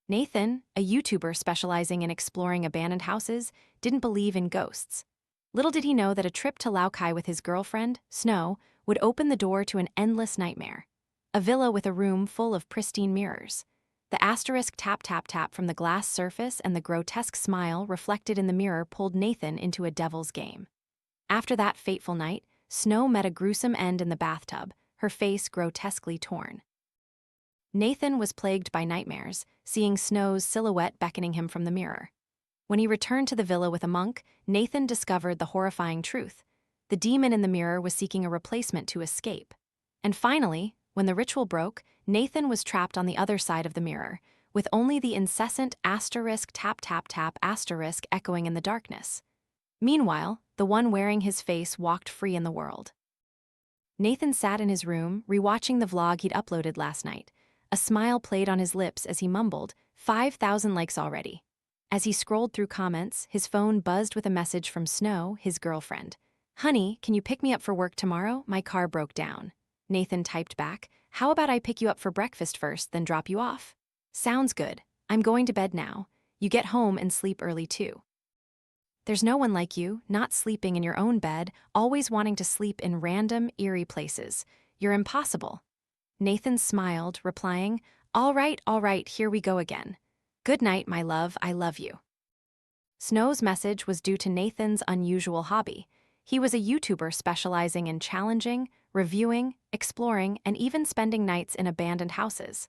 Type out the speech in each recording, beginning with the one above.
Nathan, a YouTuber specializing in exploring abandoned houses, didn't believe in ghosts. Little did he know that a trip to Lao Cai with his girlfriend, Snow, would open the door to an endless nightmare. A villa with a room full of pristine mirrors. The asterisk tap tap tap from the glass surface and the grotesque smile reflected in the mirror pulled Nathan into a devil's game. After that fateful night, Snow met a gruesome end in the bathtub, her face grotesquely torn. Nathan was plagued by nightmares, seeing Snow's silhouette beckoning him from the mirror. When he returned to the villa with a monk, Nathan discovered the horrifying truth. The demon in the mirror was seeking a replacement to escape. And finally, when the ritual broke, Nathan was trapped on the other side of the mirror, with only the incessant asterisk tap tap tap asterisk echoing in the darkness. Meanwhile, the one wearing his face walked free in the world. Nathan sat in his room, rewatching the vlog he'd uploaded last night. A smile played on his lips as he mumbled, 5,000 likes already. As he scrolled through comments, his phone buzzed with a message from Snow, his girlfriend. "Honey, can you pick me up for work tomorrow? My car broke down." Nathan typed back, "How about I pick you up for breakfast first, then drop you off?" "Sounds good. I'm going to bed now. You get home and sleep early too." There's no one like you, not sleeping in your own bed, always wanting to sleep in random, eerie places. You're impossible. Nathan smiled, replying, all right, here we go again. Good night, my love, I love you." Snow's message was due to Nathan's unusual hobby. He was a YouTuber specializing in challenging, reviewing, exploring, and even spending nights in abandoned houses.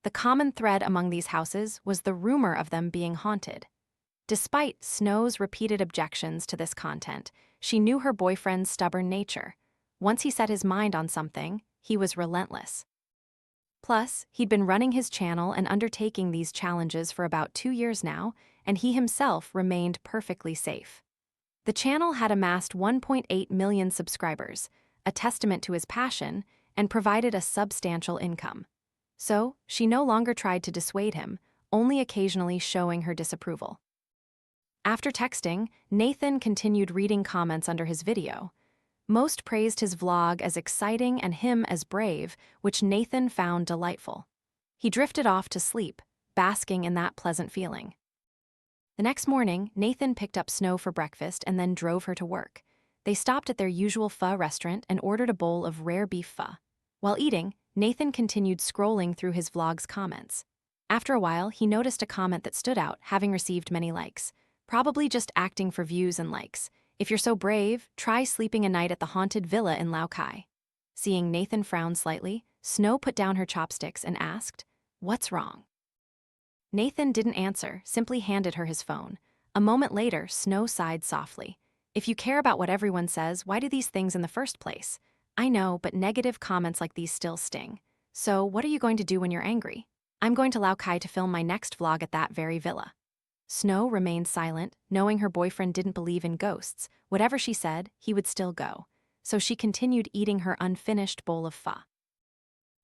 The common thread among these houses was the rumor of them being haunted. Despite Snow's repeated objections to this content, she knew her boyfriend's stubborn nature. Once he set his mind on something, he was relentless. Plus, he'd been running his channel and undertaking these challenges for about 2 years now, and he himself remained perfectly safe. The channel had amassed 1.8 million subscribers, a testament to his passion, and provided a substantial income. So, she no longer tried to dissuade him, only occasionally showing her disapproval. After texting, Nathan continued reading comments under his video. Most praised his vlog as exciting and him as brave, which Nathan found delightful. He drifted off to sleep, basking in that pleasant feeling. The next morning, Nathan picked up Snow for breakfast and then drove her to work. They stopped at their usual pho restaurant and ordered a bowl of rare beef pho. While eating, Nathan continued scrolling through his vlog's comments. After a while, he noticed a comment that stood out, having received many likes. Probably just acting for views and likes. "If you're so brave, try sleeping a night at the haunted villa in Lao Cai." Seeing Nathan frown slightly, Snow put down her chopsticks and asked, "What's wrong?" Nathan didn't answer, simply handed her his phone. A moment later, Snow sighed softly. "If you care about what everyone says, why do these things in the first place? I know, but negative comments like these still sting. So, what are you going to do when you're angry?" "I'm going to Lao Cai to film my next vlog at that very villa." Snow remained silent, knowing her boyfriend didn't believe in ghosts. Whatever she said, he would still go. So she continued eating her unfinished bowl of pho.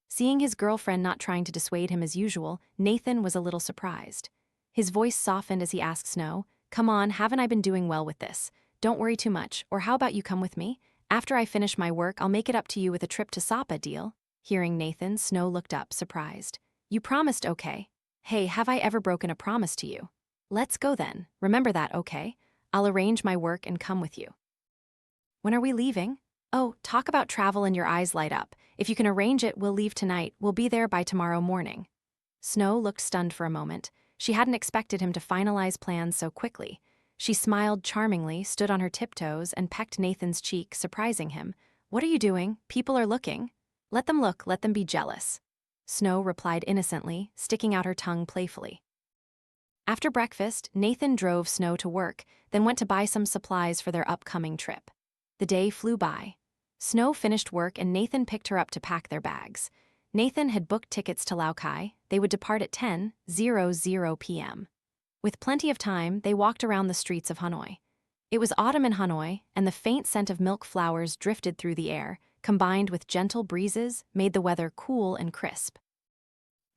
Seeing his girlfriend not trying to dissuade him as usual, Nathan was a little surprised. His voice softened as he asked Snow, "Come on, haven't I been doing well with this? Don't worry too much, or how about you come with me? After I finish my work, I'll make it up to you with a trip to Sapa, deal?" Hearing Nathan, Snow looked up, surprised. "You promised, okay? Hey, have I ever broken a promise to you? Let's go then. Remember that, okay? I'll arrange my work and come with you." "When are we leaving?" "Oh, talk about travel and your eyes light up. If you can arrange it, we'll leave tonight. We'll be there by tomorrow morning." Snow looked stunned for a moment. She hadn't expected him to finalize plans so quickly. She smiled charmingly, stood on her tiptoes, and pecked Nathan's cheek, surprising him. "What are you doing? People are looking." "Let them look, let them be jealous." Snow replied innocently, sticking out her tongue playfully. After breakfast, Nathan drove Snow to work, then went to buy some supplies for their upcoming trip. The day flew by. Snow finished work and Nathan picked her up to pack their bags. Nathan had booked tickets to Lao Cai. They would depart at 10:00 p.m. With plenty of time, they walked around the streets of Hanoi. It was autumn in Hanoi, and the faint scent of milk flowers drifted through the air, combined with gentle breezes, made the weather cool and crisp.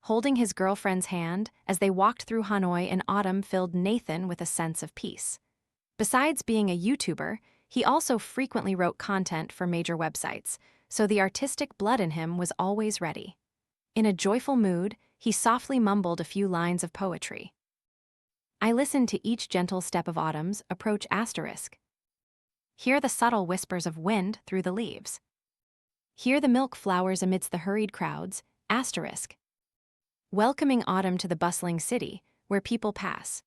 Holding his girlfriend's hand, as they walked through Hanoi in autumn filled Nathan with a sense of peace. Besides being a YouTuber, he also frequently wrote content for major websites, so the artistic blood in him was always ready. In a joyful mood, he softly mumbled a few lines of poetry. I listened to each gentle step of autumn's approach asterisk. Hear the subtle whispers of wind through the leaves. Hear the milk flowers amidst the hurried crowds, asterisk. Welcoming autumn to the bustling city, where people pass.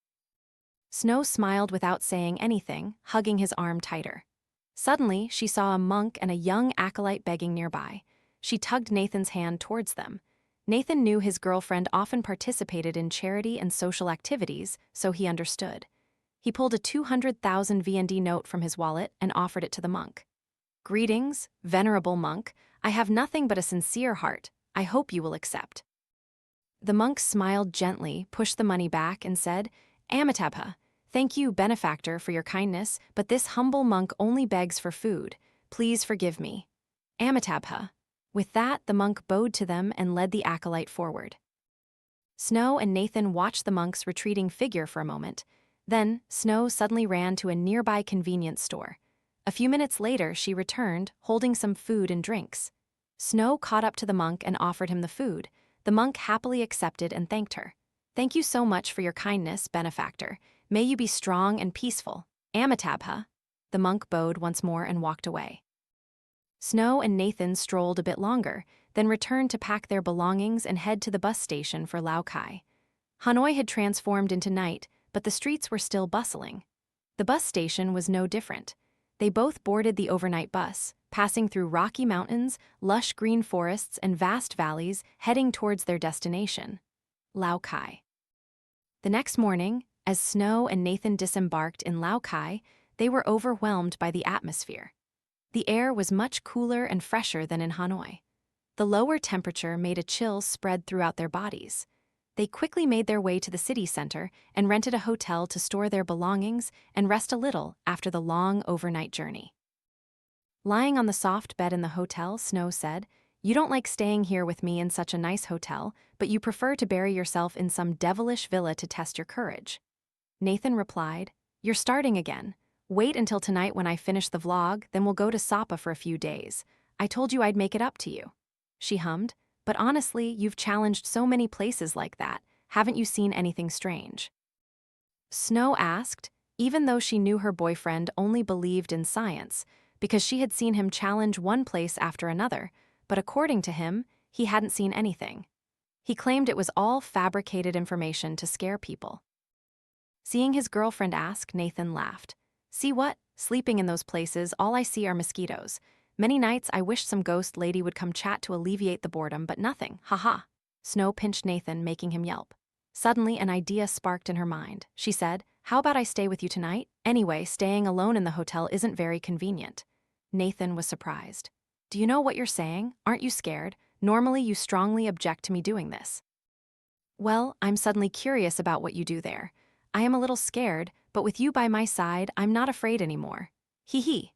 Snow smiled without saying anything, hugging his arm tighter. Suddenly, she saw a monk and a young acolyte begging nearby. She tugged Nathan's hand towards them. Nathan knew his girlfriend often participated in charity and social activities, so he understood. He pulled a 200,000 VND note from his wallet and offered it to the monk. Greetings, venerable monk. I have nothing but a sincere heart. I hope you will accept. The monk smiled gently, pushed the money back, and said, Amitabha, thank you, benefactor, for your kindness, but this humble monk only begs for food. Please forgive me. Amitabha. With that, the monk bowed to them and led the acolyte forward. Snow and Nathan watched the monk's retreating figure for a moment. Then, Snow suddenly ran to a nearby convenience store. A few minutes later, she returned, holding some food and drinks. Snow caught up to the monk and offered him the food. The monk happily accepted and thanked her. Thank you so much for your kindness, benefactor. May you be strong and peaceful. Amitabha. The monk bowed once more and walked away. Snow and Nathan strolled a bit longer, then returned to pack their belongings and head to the bus station for Lao Cai. Hanoi had transformed into night, but the streets were still bustling. The bus station was no different. They both boarded the overnight bus, passing through rocky mountains, lush green forests, and vast valleys, heading towards their destination, Lao Cai. The next morning, as Snow and Nathan disembarked in Lao Cai, they were overwhelmed by the atmosphere. The air was much cooler and fresher than in Hanoi. The lower temperature made a chill spread throughout their bodies. They quickly made their way to the city center and rented a hotel to store their belongings and rest a little after the long overnight journey. Lying on the soft bed in the hotel, Snow said, You don't like staying here with me in such a nice hotel, but you prefer to bury yourself in some devilish villa to test your courage. Nathan replied, You're starting again. Wait until tonight when I finish the vlog, then we'll go to Sapa for a few days. I told you I'd make it up to you. She hummed, But honestly, you've challenged so many places like that. Haven't you seen anything strange? Snow asked, even though she knew her boyfriend only believed in science, because she had seen him challenge one place after another, but according to him, he hadn't seen anything. He claimed it was all fabricated information to scare people. Seeing his girlfriend ask, Nathan laughed. See what? Sleeping in those places, all I see are mosquitoes. Many nights I wish some ghost lady would come chat to alleviate the boredom, but nothing, haha. Snow pinched Nathan, making him yelp. Suddenly, an idea sparked in her mind. She said, How about I stay with you tonight? Anyway, staying alone in the hotel isn't very convenient. Nathan was surprised. Do you know what you're saying? Aren't you scared? Normally you strongly object to me doing this. Well, I'm suddenly curious about what you do there. I am a little scared, but with you by my side, I'm not afraid anymore. Hee hee.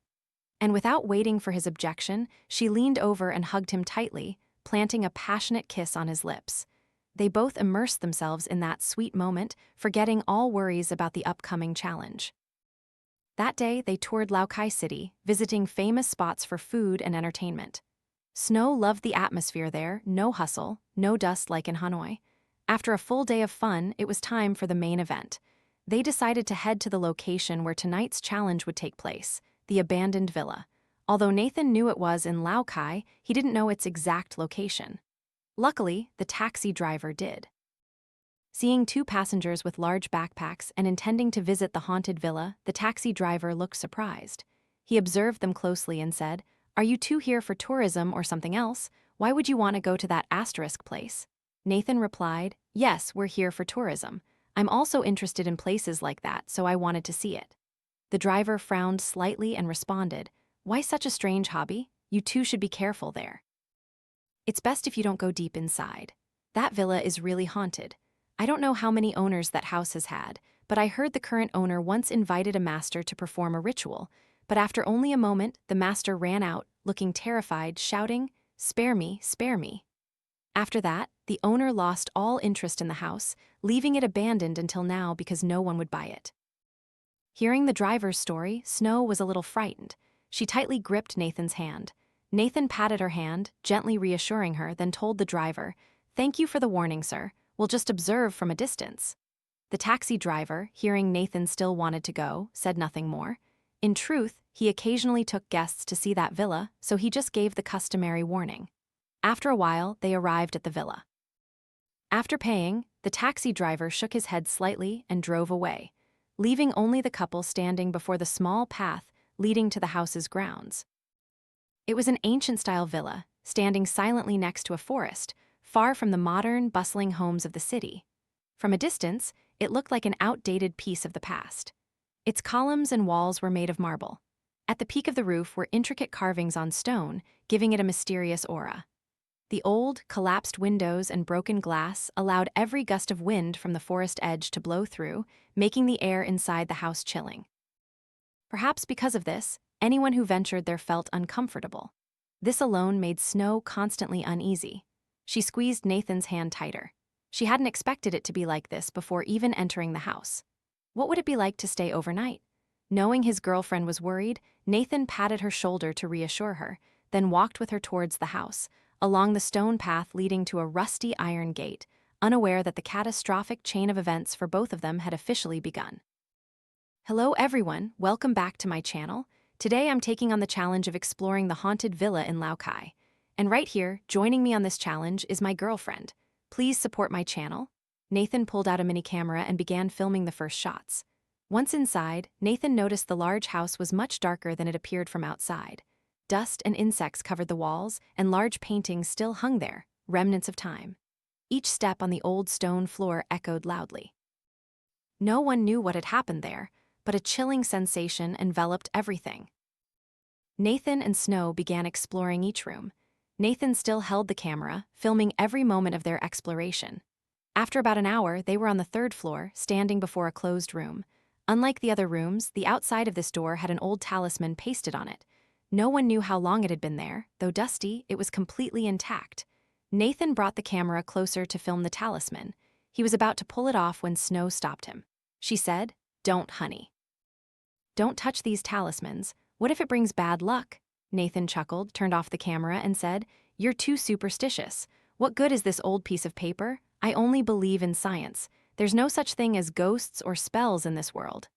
And without waiting for his objection, she leaned over and hugged him tightly, planting a passionate kiss on his lips. They both immersed themselves in that sweet moment, forgetting all worries about the upcoming challenge. That day, they toured Lao Cai City, visiting famous spots for food and entertainment. Snow loved the atmosphere there, no hustle, no dust like in Hanoi. After a full day of fun, it was time for the main event. They decided to head to the location where tonight's challenge would take place, the abandoned villa. Although Nathan knew it was in Lao Cai, he didn't know its exact location. Luckily, the taxi driver did. Seeing two passengers with large backpacks and intending to visit the haunted villa, the taxi driver looked surprised. He observed them closely and said, Are you two here for tourism or something else? Why would you want to go to that asterisk place? Nathan replied, Yes, we're here for tourism. I'm also interested in places like that, so I wanted to see it. The driver frowned slightly and responded, Why such a strange hobby? You two should be careful there. It's best if you don't go deep inside. That villa is really haunted. I don't know how many owners that house has had, but I heard the current owner once invited a master to perform a ritual, but after only a moment, the master ran out, looking terrified, shouting, Spare me, spare me. After that, the owner lost all interest in the house, leaving it abandoned until now because no one would buy it. Hearing the driver's story, Snow was a little frightened. She tightly gripped Nathan's hand. Nathan patted her hand, gently reassuring her, then told the driver, "Thank you for the warning, sir. We'll just observe from a distance." The taxi driver, hearing Nathan still wanted to go, said nothing more. In truth, he occasionally took guests to see that villa, so he just gave the customary warning. After a while, they arrived at the villa. After paying, the taxi driver shook his head slightly and drove away, leaving only the couple standing before the small path leading to the house's grounds. It was an ancient-style villa, standing silently next to a forest, far from the modern, bustling homes of the city. From a distance, it looked like an outdated piece of the past. Its columns and walls were made of marble. At the peak of the roof were intricate carvings on stone, giving it a mysterious aura. The old, collapsed windows and broken glass allowed every gust of wind from the forest edge to blow through, making the air inside the house chilling. Perhaps because of this, anyone who ventured there felt uncomfortable. This alone made Snow constantly uneasy. She squeezed Nathan's hand tighter. She hadn't expected it to be like this before even entering the house. What would it be like to stay overnight? Knowing his girlfriend was worried, Nathan patted her shoulder to reassure her, then walked with her towards the house, along the stone path leading to a rusty iron gate, unaware that the catastrophic chain of events for both of them had officially begun. Hello everyone, welcome back to my channel. Today I'm taking on the challenge of exploring the haunted villa in Lao Cai. And right here, joining me on this challenge is my girlfriend. Please support my channel. Nathan pulled out a mini camera and began filming the first shots. Once inside, Nathan noticed the large house was much darker than it appeared from outside. Dust and insects covered the walls, and large paintings still hung there, remnants of time. Each step on the old stone floor echoed loudly. No one knew what had happened there, but a chilling sensation enveloped everything. Nathan and Snow began exploring each room. Nathan still held the camera, filming every moment of their exploration. After about an hour, they were on the third floor, standing before a closed room. Unlike the other rooms, the outside of this door had an old talisman pasted on it. No one knew how long it had been there. Though dusty, it was completely intact. Nathan brought the camera closer to film the talisman. He was about to pull it off when Snow stopped him. She said, "Don't, honey. Don't touch these talismans. What if it brings bad luck?" Nathan chuckled, turned off the camera, and said, "You're too superstitious. What good is this old piece of paper? I only believe in science. There's no such thing as ghosts or spells in this world."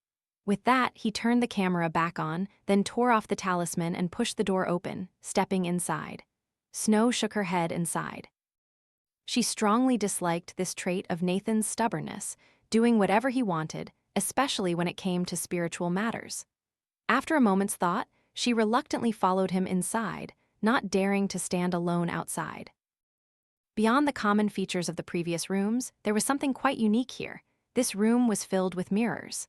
With that, he turned the camera back on, then tore off the talisman and pushed the door open, stepping inside. Snow shook her head and sighed. She strongly disliked this trait of Nathan's stubbornness, doing whatever he wanted, especially when it came to spiritual matters. After a moment's thought, she reluctantly followed him inside, not daring to stand alone outside. Beyond the common features of the previous rooms, there was something quite unique here. This room was filled with mirrors.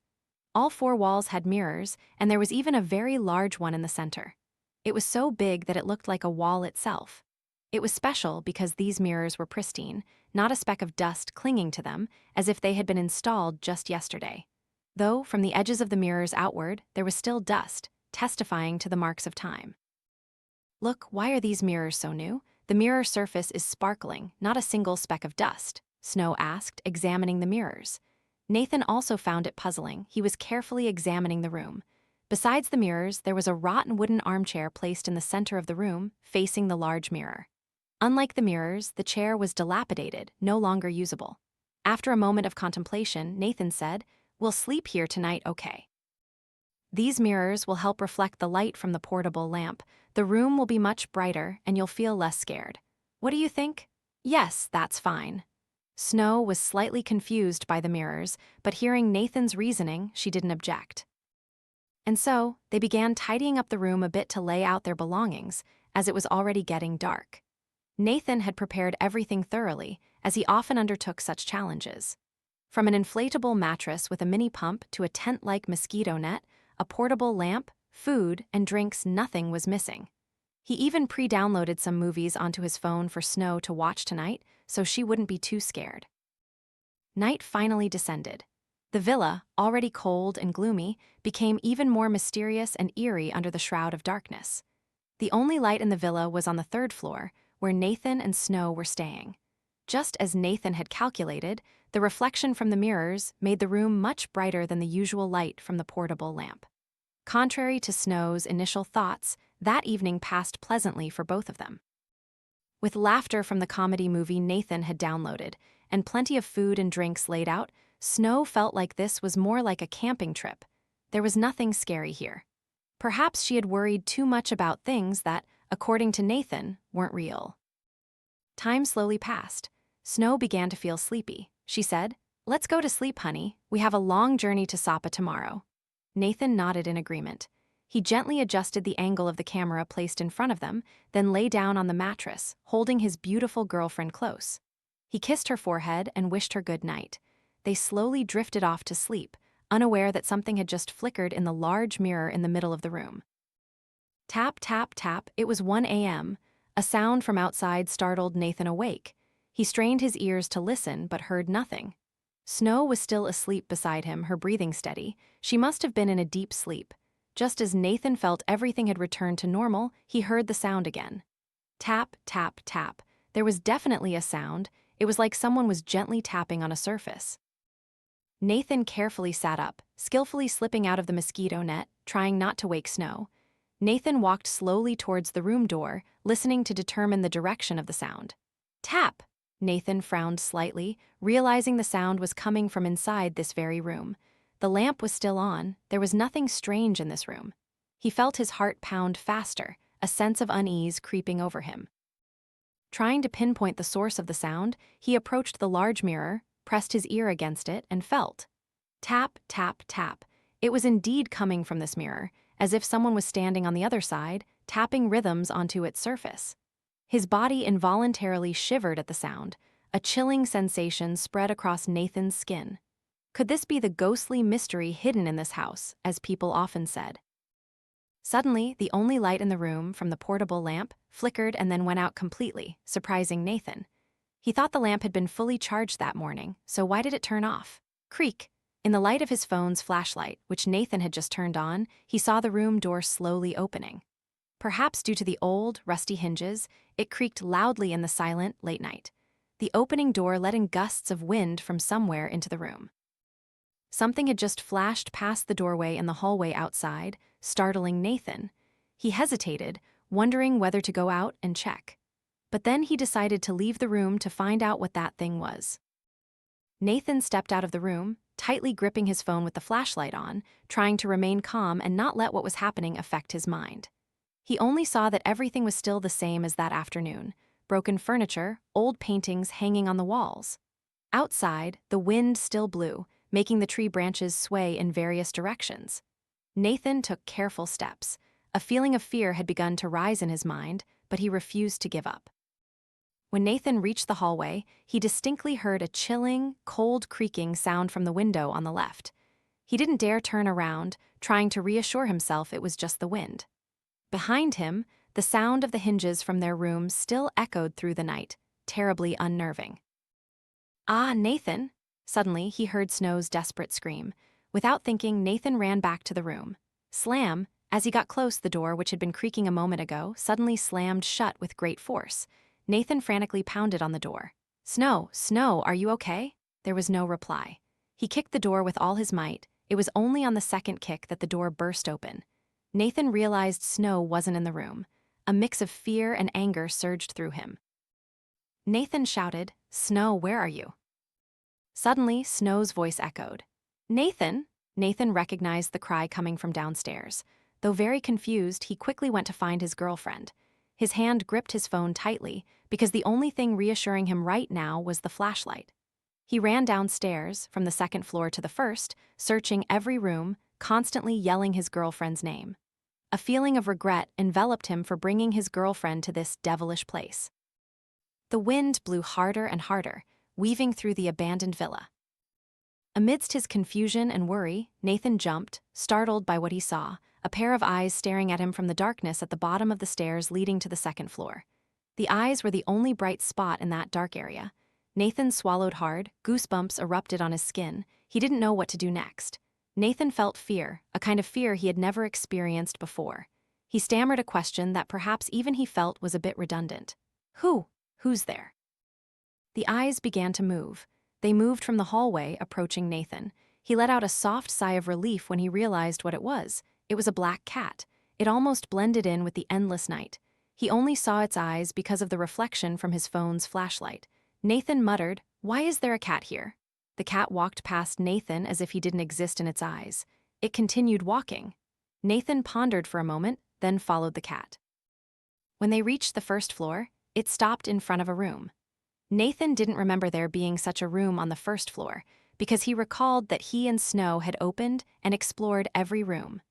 All four walls had mirrors, and there was even a very large one in the center. It was so big that it looked like a wall itself. It was special because these mirrors were pristine, not a speck of dust clinging to them, as if they had been installed just yesterday. Though, from the edges of the mirrors outward, there was still dust, testifying to the marks of time. "Look, why are these mirrors so new? The mirror surface is sparkling, not a single speck of dust," Snow asked, examining the mirrors. Nathan also found it puzzling. He was carefully examining the room. Besides the mirrors, there was a rotten wooden armchair placed in the center of the room, facing the large mirror. Unlike the mirrors, the chair was dilapidated, no longer usable. After a moment of contemplation, Nathan said, "We'll sleep here tonight, okay? These mirrors will help reflect the light from the portable lamp. The room will be much brighter, and you'll feel less scared. What do you think?" "Yes, that's fine." Snow was slightly confused by the mirrors, but hearing Nathan's reasoning, she didn't object. And so, they began tidying up the room a bit to lay out their belongings, as it was already getting dark. Nathan had prepared everything thoroughly, as he often undertook such challenges. From an inflatable mattress with a mini pump to a tent-like mosquito net, a portable lamp, food, and drinks, nothing was missing. He even pre-downloaded some movies onto his phone for Snow to watch tonight, so she wouldn't be too scared. Night finally descended. The villa, already cold and gloomy, became even more mysterious and eerie under the shroud of darkness. The only light in the villa was on the third floor, where Nathan and Snow were staying. Just as Nathan had calculated, the reflection from the mirrors made the room much brighter than the usual light from the portable lamp. Contrary to Snow's initial thoughts, that evening passed pleasantly for both of them. With laughter from the comedy movie Nathan had downloaded, and plenty of food and drinks laid out, Snow felt like this was more like a camping trip. There was nothing scary here. Perhaps she had worried too much about things that, according to Nathan, weren't real. Time slowly passed. Snow began to feel sleepy. She said, "Let's go to sleep, honey. We have a long journey to Sapa tomorrow." Nathan nodded in agreement. He gently adjusted the angle of the camera placed in front of them, then lay down on the mattress, holding his beautiful girlfriend close. He kissed her forehead and wished her good night. They slowly drifted off to sleep, unaware that something had just flickered in the large mirror in the middle of the room. Tap, tap, tap. It was 1 a.m. A sound from outside startled Nathan awake. He strained his ears to listen but heard nothing. Snow was still asleep beside him, her breathing steady. She must have been in a deep sleep. Just as Nathan felt everything had returned to normal, he heard the sound again. Tap, tap, tap. There was definitely a sound. It was like someone was gently tapping on a surface. Nathan carefully sat up, skillfully slipping out of the mosquito net, trying not to wake Snow. Nathan walked slowly towards the room door, listening to determine the direction of the sound. Tap! Nathan frowned slightly, realizing the sound was coming from inside this very room. The lamp was still on. There was nothing strange in this room. He felt his heart pound faster, a sense of unease creeping over him. Trying to pinpoint the source of the sound, he approached the large mirror, pressed his ear against it, and felt. Tap, tap, tap. It was indeed coming from this mirror, as if someone was standing on the other side, tapping rhythms onto its surface. His body involuntarily shivered at the sound. A chilling sensation spread across Nathan's skin. Could this be the ghostly mystery hidden in this house, as people often said? Suddenly, the only light in the room, from the portable lamp, flickered and then went out completely, surprising Nathan. He thought the lamp had been fully charged that morning, so why did it turn off? Creak! In the light of his phone's flashlight, which Nathan had just turned on, he saw the room door slowly opening. Perhaps due to the old, rusty hinges, it creaked loudly in the silent, late night. The opening door let in gusts of wind from somewhere into the room. Something had just flashed past the doorway in the hallway outside, startling Nathan. He hesitated, wondering whether to go out and check. But then he decided to leave the room to find out what that thing was. Nathan stepped out of the room, tightly gripping his phone with the flashlight on, trying to remain calm and not let what was happening affect his mind. He only saw that everything was still the same as that afternoon: broken furniture, old paintings hanging on the walls. Outside, the wind still blew, making the tree branches sway in various directions. Nathan took careful steps. A feeling of fear had begun to rise in his mind, but he refused to give up. When Nathan reached the hallway, he distinctly heard a chilling, cold creaking sound from the window on the left. He didn't dare turn around, trying to reassure himself it was just the wind. Behind him, the sound of the hinges from their rooms still echoed through the night, terribly unnerving. "Ah, Nathan!" Suddenly, he heard Snow's desperate scream. Without thinking, Nathan ran back to the room. Slam! As he got close, the door, which had been creaking a moment ago, suddenly slammed shut with great force. Nathan frantically pounded on the door. "Snow, Snow, are you okay?" There was no reply. He kicked the door with all his might. It was only on the second kick that the door burst open. Nathan realized Snow wasn't in the room. A mix of fear and anger surged through him. Nathan shouted, "Snow, where are you?" Suddenly, Snow's voice echoed. "Nathan?" Nathan recognized the cry coming from downstairs. Though very confused, he quickly went to find his girlfriend. His hand gripped his phone tightly, because the only thing reassuring him right now was the flashlight. He ran downstairs, from the second floor to the first, searching every room, constantly yelling his girlfriend's name. A feeling of regret enveloped him for bringing his girlfriend to this devilish place. The wind blew harder and harder, weaving through the abandoned villa. Amidst his confusion and worry, Nathan jumped, startled by what he saw, a pair of eyes staring at him from the darkness at the bottom of the stairs leading to the second floor. The eyes were the only bright spot in that dark area. Nathan swallowed hard, goosebumps erupted on his skin. He didn't know what to do next. Nathan felt fear, a kind of fear he had never experienced before. He stammered a question that perhaps even he felt was a bit redundant. Who's there?" The eyes began to move. They moved from the hallway, approaching Nathan. He let out a soft sigh of relief when he realized what it was. It was a black cat. It almost blended in with the endless night. He only saw its eyes because of the reflection from his phone's flashlight. Nathan muttered, "Why is there a cat here?" The cat walked past Nathan as if he didn't exist in its eyes. It continued walking. Nathan pondered for a moment, then followed the cat. When they reached the first floor, it stopped in front of a room. Nathan didn't remember there being such a room on the first floor, because he recalled that he and Snow had opened and explored every room.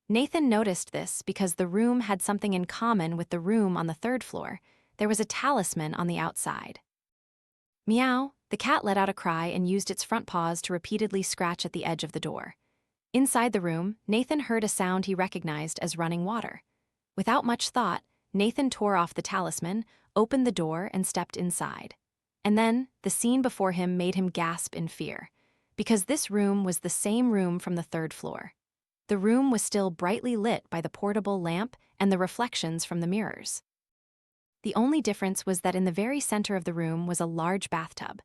Nathan noticed this because the room had something in common with the room on the third floor. There was a talisman on the outside. Meow, the cat let out a cry and used its front paws to repeatedly scratch at the edge of the door. Inside the room, Nathan heard a sound he recognized as running water. Without much thought, Nathan tore off the talisman, opened the door, and stepped inside. And then, the scene before him made him gasp in fear, because this room was the same room from the third floor. The room was still brightly lit by the portable lamp and the reflections from the mirrors. The only difference was that in the very center of the room was a large bathtub.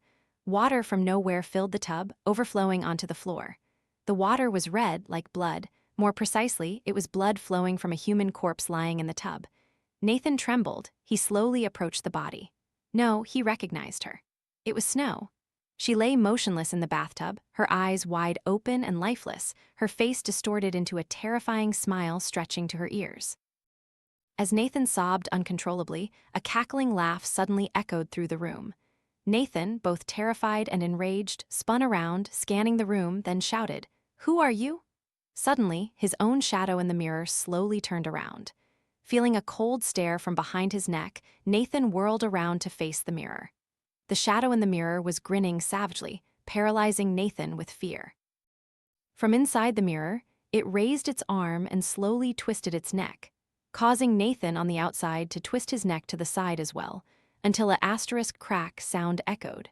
Water from nowhere filled the tub, overflowing onto the floor. The water was red, like blood. More precisely, it was blood flowing from a human corpse lying in the tub. Nathan trembled. He slowly approached the body. No, he recognized her. It was Snow. She lay motionless in the bathtub, her eyes wide open and lifeless, her face distorted into a terrifying smile stretching to her ears. As Nathan sobbed uncontrollably, a cackling laugh suddenly echoed through the room. Nathan, both terrified and enraged, spun around, scanning the room, then shouted, "Who are you?" Suddenly, his own shadow in the mirror slowly turned around. Feeling a cold stare from behind his neck, Nathan whirled around to face the mirror. The shadow in the mirror was grinning savagely, paralyzing Nathan with fear. From inside the mirror, it raised its arm and slowly twisted its neck, causing Nathan on the outside to twist his neck to the side as well, until a asterisk crack sound echoed.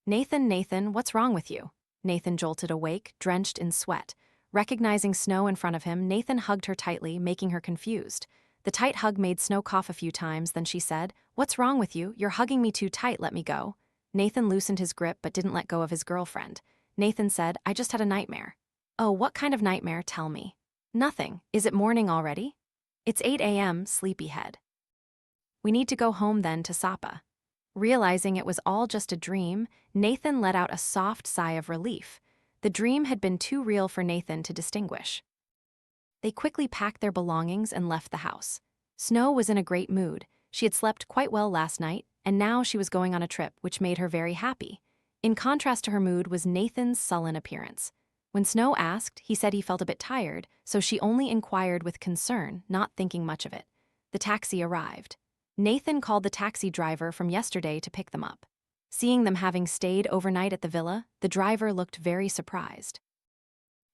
Nathan, what's wrong with you?" Nathan jolted awake, drenched in sweat. Recognizing Snow in front of him, Nathan hugged her tightly, making her confused. The tight hug made Snow cough a few times, then she said, "What's wrong with you? You're hugging me too tight, let me go." Nathan loosened his grip but didn't let go of his girlfriend. Nathan said, "I just had a nightmare." "Oh, what kind of nightmare? Tell me." "Nothing. Is it morning already?" "It's 8 a.m., sleepyhead." "We need to go home then to Sapa." Realizing it was all just a dream, Nathan let out a soft sigh of relief. The dream had been too real for Nathan to distinguish. They quickly packed their belongings and left the house. Snow was in a great mood. She had slept quite well last night, and now she was going on a trip, which made her very happy. In contrast to her mood was Nathan's sullen appearance. When Snow asked, he said he felt a bit tired, so she only inquired with concern, not thinking much of it. The taxi arrived. Nathan called the taxi driver from yesterday to pick them up. Seeing them having stayed overnight at the villa, the driver looked very surprised.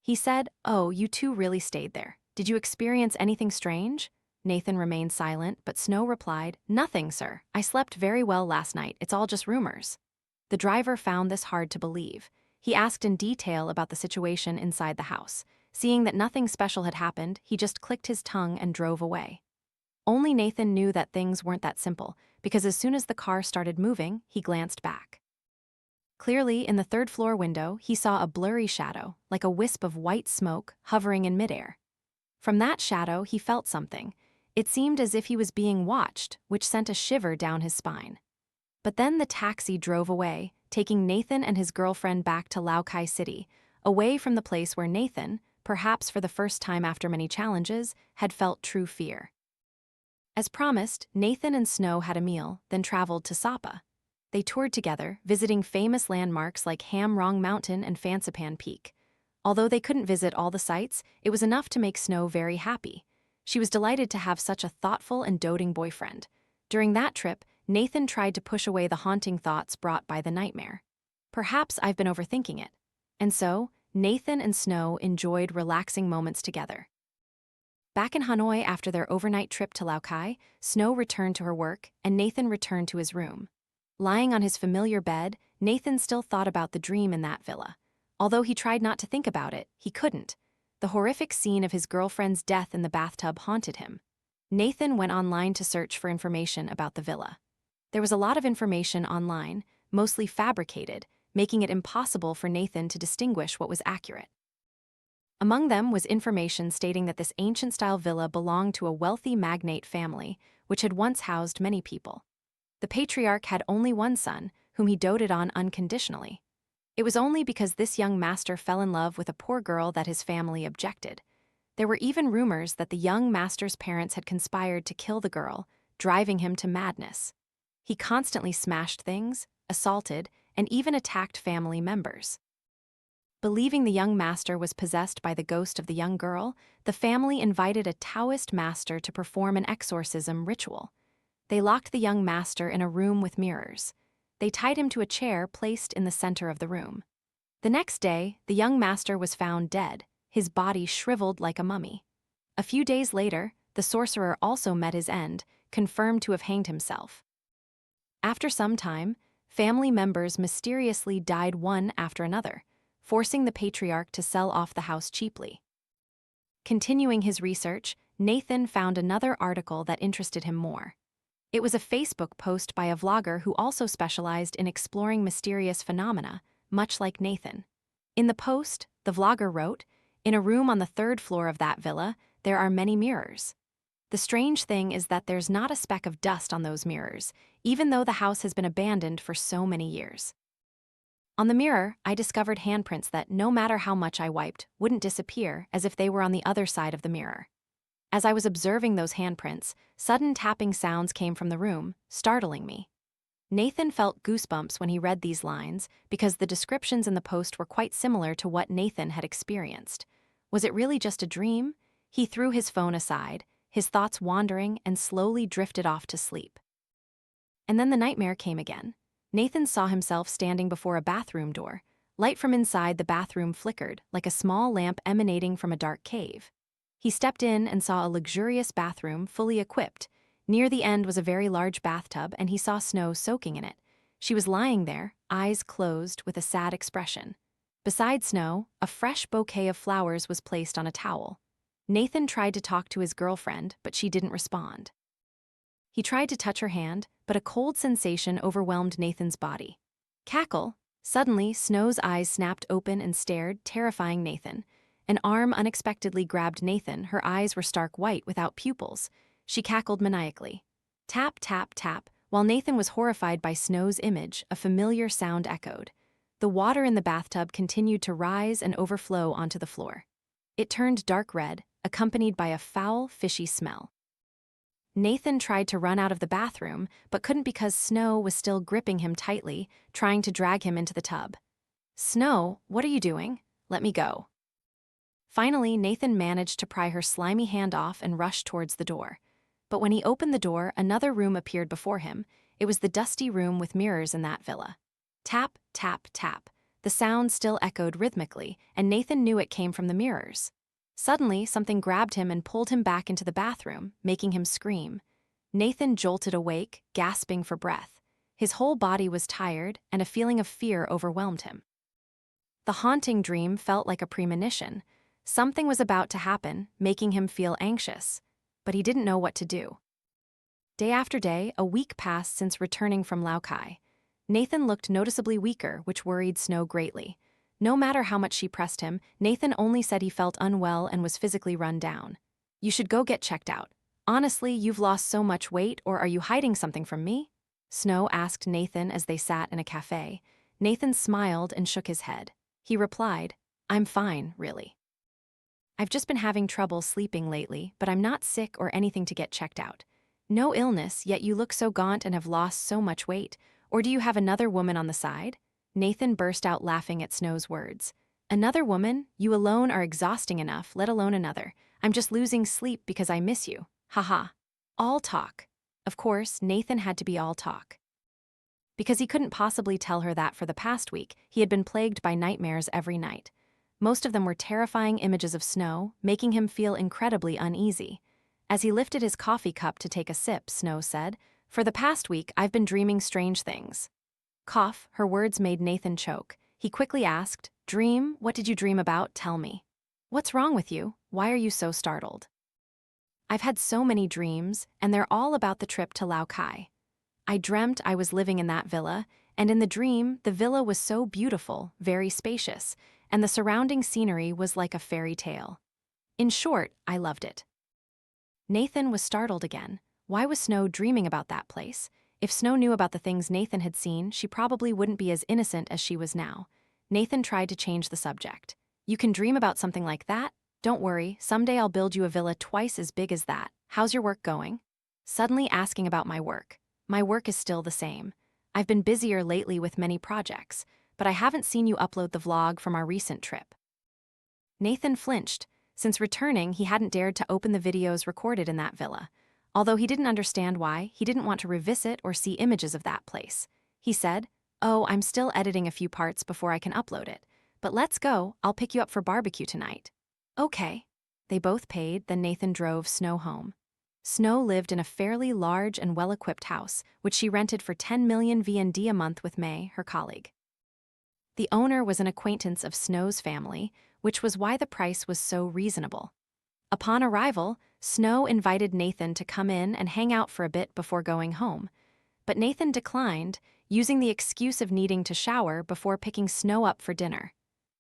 He said, "Oh, you two really stayed there. Did you experience anything strange?" Nathan remained silent, but Snow replied, "Nothing, sir. I slept very well last night. It's all just rumors." The driver found this hard to believe. He asked in detail about the situation inside the house. Seeing that nothing special had happened, he just clicked his tongue and drove away. Only Nathan knew that things weren't that simple, because as soon as the car started moving, he glanced back. Clearly, in the third-floor window, he saw a blurry shadow, like a wisp of white smoke, hovering in midair. From that shadow, he felt something. It seemed as if he was being watched, which sent a shiver down his spine. But then the taxi drove away, taking Nathan and his girlfriend back to Lao Cai City, away from the place where Nathan, perhaps for the first time after many challenges, had felt true fear. As promised, Nathan and Snow had a meal, then traveled to Sapa. They toured together, visiting famous landmarks like Ham Rong Mountain and Fansipan Peak. Although they couldn't visit all the sites, it was enough to make Snow very happy. She was delighted to have such a thoughtful and doting boyfriend. During that trip, Nathan tried to push away the haunting thoughts brought by the nightmare. "Perhaps I've been overthinking it." And so, Nathan and Snow enjoyed relaxing moments together. Back in Hanoi after their overnight trip to Lao Cai, Snow returned to her work, and Nathan returned to his room. Lying on his familiar bed, Nathan still thought about the dream in that villa. Although he tried not to think about it, he couldn't. The horrific scene of his girlfriend's death in the bathtub haunted him. Nathan went online to search for information about the villa. There was a lot of information online, mostly fabricated, making it impossible for Nathan to distinguish what was accurate. Among them was information stating that this ancient-style villa belonged to a wealthy magnate family, which had once housed many people. The patriarch had only one son, whom he doted on unconditionally. It was only because this young master fell in love with a poor girl that his family objected. There were even rumors that the young master's parents had conspired to kill the girl, driving him to madness. He constantly smashed things, assaulted, and even attacked family members. Believing the young master was possessed by the ghost of the young girl, the family invited a Taoist master to perform an exorcism ritual. They locked the young master in a room with mirrors. They tied him to a chair placed in the center of the room. The next day, the young master was found dead, his body shriveled like a mummy. A few days later, the sorcerer also met his end, confirmed to have hanged himself. After some time, family members mysteriously died one after another, forcing the patriarch to sell off the house cheaply. Continuing his research, Nathan found another article that interested him more. It was a Facebook post by a vlogger who also specialized in exploring mysterious phenomena, much like Nathan. In the post, the vlogger wrote, "In a room on the 3rd floor of that villa, there are many mirrors. The strange thing is that there's not a speck of dust on those mirrors, even though the house has been abandoned for so many years. On the mirror, I discovered handprints that, no matter how much I wiped, wouldn't disappear, as if they were on the other side of the mirror. As I was observing those handprints, sudden tapping sounds came from the room, startling me." Nathan felt goosebumps when he read these lines because the descriptions in the post were quite similar to what Nathan had experienced. Was it really just a dream? He threw his phone aside, his thoughts wandering, and slowly drifted off to sleep. And then the nightmare came again. Nathan saw himself standing before a bathroom door. Light from inside the bathroom flickered, like a small lamp emanating from a dark cave. He stepped in and saw a luxurious bathroom fully equipped. Near the end was a very large bathtub, and he saw Snow soaking in it. She was lying there, eyes closed, with a sad expression. Beside Snow, a fresh bouquet of flowers was placed on a towel. Nathan tried to talk to his girlfriend, but she didn't respond. He tried to touch her hand, but a cold sensation overwhelmed Nathan's body. Cackle! Suddenly, Snow's eyes snapped open and stared, terrifying Nathan. An arm unexpectedly grabbed Nathan. Her eyes were stark white without pupils. She cackled maniacally. Tap, tap, tap. While Nathan was horrified by Snow's image, a familiar sound echoed. The water in the bathtub continued to rise and overflow onto the floor. It turned dark red, accompanied by a foul, fishy smell. Nathan tried to run out of the bathroom, but couldn't because Snow was still gripping him tightly, trying to drag him into the tub. "Snow, what are you doing? Let me go." Finally, Nathan managed to pry her slimy hand off and rush towards the door. But when he opened the door, another room appeared before him. It was the dusty room with mirrors in that villa. Tap, tap, tap. The sound still echoed rhythmically, and Nathan knew it came from the mirrors. Suddenly, something grabbed him and pulled him back into the bathroom, making him scream. Nathan jolted awake, gasping for breath. His whole body was tired, and a feeling of fear overwhelmed him. The haunting dream felt like a premonition. Something was about to happen, making him feel anxious, but he didn't know what to do. Day after day, a week passed since returning from Lao Cai. Nathan looked noticeably weaker, which worried Snow greatly. No matter how much she pressed him, Nathan only said he felt unwell and was physically run down. "You should go get checked out. Honestly, you've lost so much weight, or are you hiding something from me?" Snow asked Nathan as they sat in a cafe. Nathan smiled and shook his head. He replied, "I'm fine, really. I've just been having trouble sleeping lately, but I'm not sick or anything to get checked out. No illness, yet you look so gaunt and have lost so much weight. Or do you have another woman on the side?" Nathan burst out laughing at Snow's words. "Another woman? You alone are exhausting enough, let alone another. I'm just losing sleep because I miss you. Haha. All talk." Of course, Nathan had to be all talk. Because he couldn't possibly tell her that for the past week, he had been plagued by nightmares every night. Most of them were terrifying images of Snow, making him feel incredibly uneasy. As he lifted his coffee cup to take a sip, Snow said, "For the past week, I've been dreaming strange things." Cough, her words made Nathan choke. He quickly asked, "Dream? What did you dream about? Tell me. What's wrong with you? Why are you so startled?" "I've had so many dreams, and they're all about the trip to Lao Cai. I dreamt I was living in that villa, and in the dream, the villa was so beautiful, very spacious, and the surrounding scenery was like a fairy tale. In short, I loved it." Nathan was startled again. Why was Snow dreaming about that place? If Snow knew about the things Nathan had seen, she probably wouldn't be as innocent as she was now. Nathan tried to change the subject. You can dream about something like that? Don't worry, someday I'll build you a villa twice as big as that. How's your work going? Suddenly asking about my work. My work is still the same. I've been busier lately with many projects, but I haven't seen you upload the vlog from our recent trip. Nathan flinched. Since returning, he hadn't dared to open the videos recorded in that villa. Although he didn't understand why, he didn't want to revisit or see images of that place. He said, "Oh, I'm still editing a few parts before I can upload it. But let's go, I'll pick you up for barbecue tonight." Okay. They both paid, then Nathan drove Snow home. Snow lived in a fairly large and well-equipped house, which she rented for 10 million VND a month with May, her colleague. The owner was an acquaintance of Snow's family, which was why the price was so reasonable. Upon arrival, Snow invited Nathan to come in and hang out for a bit before going home. But Nathan declined, using the excuse of needing to shower before picking Snow up for dinner.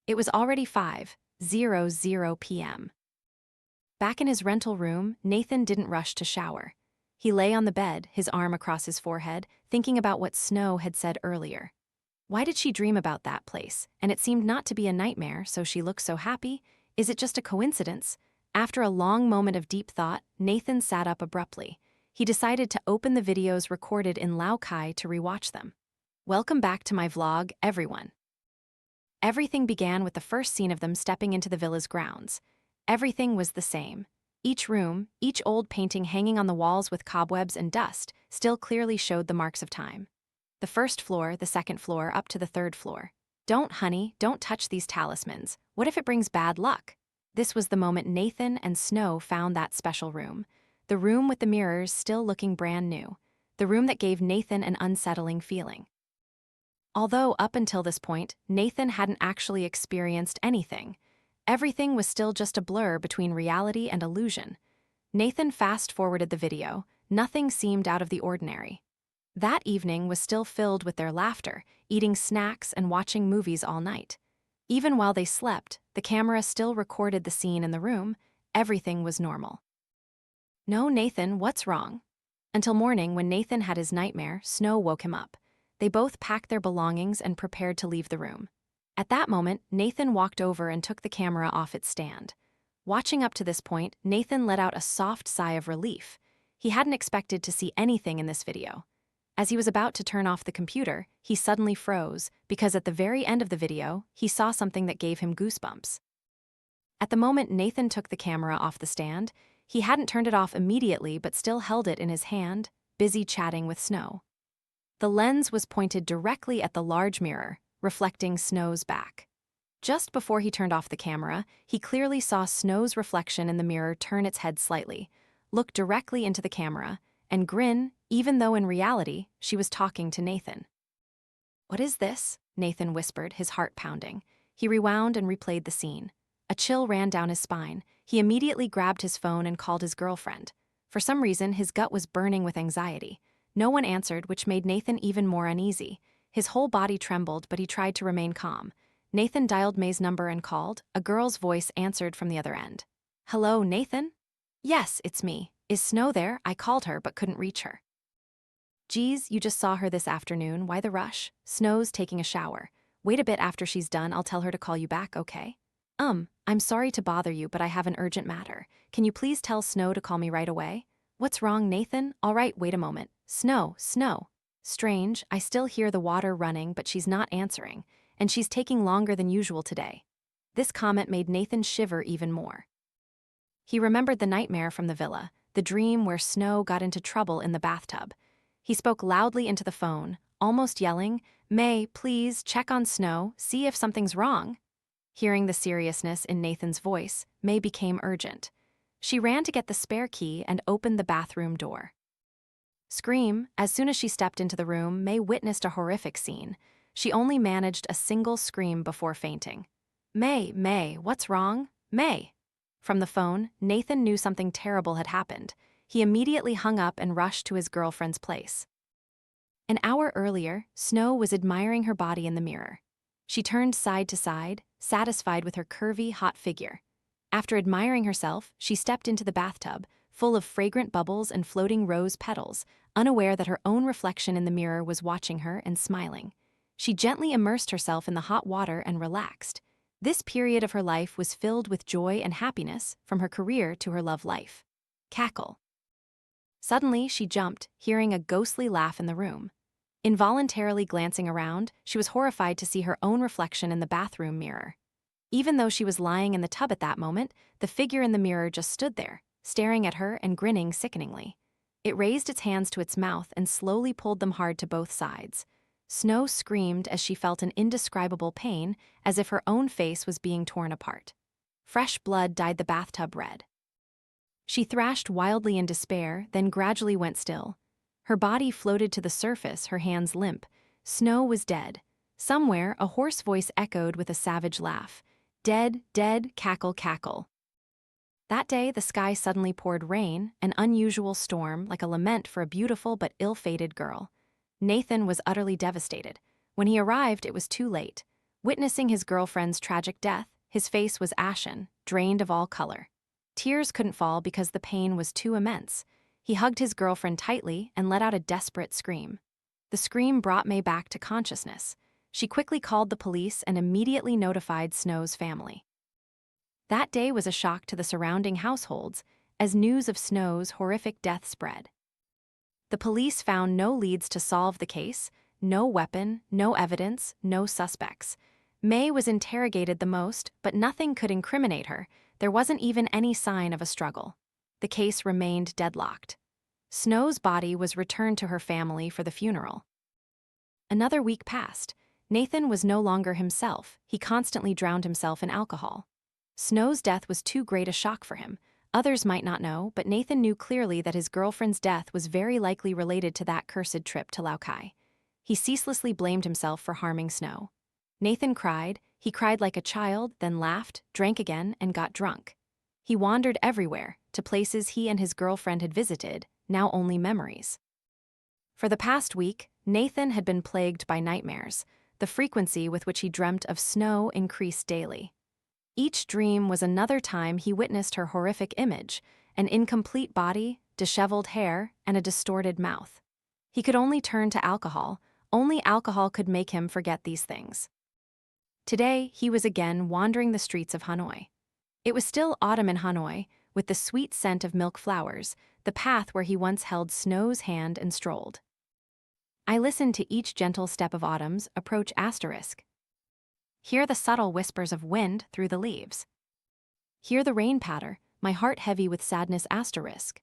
It was already 5:00 p.m. Back in his rental room, Nathan didn't rush to shower. He lay on the bed, his arm across his forehead, thinking about what Snow had said earlier. Why did she dream about that place? And it seemed not to be a nightmare, so she looked so happy. Is it just a coincidence? After a long moment of deep thought, Nathan sat up abruptly. He decided to open the videos recorded in Lao Cai to rewatch them. Welcome back to my vlog, everyone. Everything began with the first scene of them stepping into the villa's grounds. Everything was the same. Each room, each old painting hanging on the walls with cobwebs and dust, still clearly showed the marks of time. The first floor, the second floor, up to the third floor. Don't, honey, don't touch these talismans. What if it brings bad luck? This was the moment Nathan and Snow found that special room. The room with the mirrors still looking brand new. The room that gave Nathan an unsettling feeling. Although up until this point, Nathan hadn't actually experienced anything. Everything was still just a blur between reality and illusion. Nathan fast-forwarded the video. Nothing seemed out of the ordinary. That evening was still filled with their laughter, eating snacks and watching movies all night. Even while they slept, the camera still recorded the scene in the room. Everything was normal. No, Nathan, what's wrong? Until morning, when Nathan had his nightmare, Snow woke him up. They both packed their belongings and prepared to leave the room. At that moment, Nathan walked over and took the camera off its stand. Watching up to this point, Nathan let out a soft sigh of relief. He hadn't expected to see anything in this video. As he was about to turn off the computer, he suddenly froze, because at the very end of the video, he saw something that gave him goosebumps. At the moment Nathan took the camera off the stand, he hadn't turned it off immediately but still held it in his hand, busy chatting with Snow. The lens was pointed directly at the large mirror, reflecting Snow's back. Just before he turned off the camera, he clearly saw Snow's reflection in the mirror turn its head slightly, look directly into the camera, and grin, even though in reality, she was talking to Nathan. "What is this?" Nathan whispered, his heart pounding. He rewound and replayed the scene. A chill ran down his spine. He immediately grabbed his phone and called his girlfriend. For some reason, his gut was burning with anxiety. No one answered, which made Nathan even more uneasy. His whole body trembled, but he tried to remain calm. Nathan dialed May's number and called. A girl's voice answered from the other end. "Hello, Nathan?" "Yes, it's me. Is Snow there? I called her, but couldn't reach her." "Geez, you just saw her this afternoon. Why the rush? Snow's taking a shower. Wait a bit after she's done, I'll tell her to call you back, okay?" I'm sorry to bother you, but I have an urgent matter. Can you please tell Snow to call me right away?" "What's wrong, Nathan? All right, wait a moment. Snow. Strange, I still hear the water running, but she's not answering, and she's taking longer than usual today." This comment made Nathan shiver even more. He remembered the nightmare from the villa, the dream where Snow got into trouble in the bathtub. He spoke loudly into the phone, almost yelling, "May, please check on Snow, see if something's wrong." Hearing the seriousness in Nathan's voice, May became urgent. She ran to get the spare key and opened the bathroom door. Scream! As soon as she stepped into the room, May witnessed a horrific scene. She only managed a single scream before fainting. May, what's wrong? May!" From the phone, Nathan knew something terrible had happened. He immediately hung up and rushed to his girlfriend's place. An hour earlier, Snow was admiring her body in the mirror. She turned side to side, satisfied with her curvy, hot figure. After admiring herself, she stepped into the bathtub, full of fragrant bubbles and floating rose petals, unaware that her own reflection in the mirror was watching her and smiling. She gently immersed herself in the hot water and relaxed. This period of her life was filled with joy and happiness, from her career to her love life. Cackle. Suddenly, she jumped, hearing a ghostly laugh in the room. Involuntarily glancing around, she was horrified to see her own reflection in the bathroom mirror. Even though she was lying in the tub at that moment, the figure in the mirror just stood there, staring at her and grinning sickeningly. It raised its hands to its mouth and slowly pulled them hard to both sides. Snow screamed as she felt an indescribable pain, as if her own face was being torn apart. Fresh blood dyed the bathtub red. She thrashed wildly in despair, then gradually went still. Her body floated to the surface, her hands limp. Snow was dead. Somewhere, a hoarse voice echoed with a savage laugh. Dead, dead, cackle, cackle. That day, the sky suddenly poured rain, an unusual storm, like a lament for a beautiful but ill-fated girl. Nathan was utterly devastated. When he arrived, it was too late. Witnessing his girlfriend's tragic death, his face was ashen, drained of all color. Tears couldn't fall because the pain was too immense. He hugged his girlfriend tightly and let out a desperate scream. The scream brought May back to consciousness. She quickly called the police and immediately notified Snow's family. That day was a shock to the surrounding households, as news of Snow's horrific death spread. The police found no leads to solve the case, no weapon, no evidence, no suspects. May was interrogated the most, but nothing could incriminate her. There wasn't even any sign of a struggle. The case remained deadlocked. Snow's body was returned to her family for the funeral. Another week passed. Nathan was no longer himself. He constantly drowned himself in alcohol. Snow's death was too great a shock for him. Others might not know, but Nathan knew clearly that his girlfriend's death was very likely related to that cursed trip to Lao Cai. He ceaselessly blamed himself for harming Snow. Nathan cried. He cried like a child, then laughed, drank again, and got drunk. He wandered everywhere, to places he and his girlfriend had visited, now only memories. For the past week, Nathan had been plagued by nightmares. The frequency with which he dreamt of Snow increased daily. Each dream was another time he witnessed her horrific image, an incomplete body, disheveled hair, and a distorted mouth. He could only turn to alcohol. Only alcohol could make him forget these things. Today, he was again wandering the streets of Hanoi. It was still autumn in Hanoi, with the sweet scent of milk flowers, the path where he once held Snow's hand and strolled. I listened to each gentle step of autumn's approach asterisk. Hear the subtle whispers of wind through the leaves. Hear the rain patter, my heart heavy with sadness asterisk.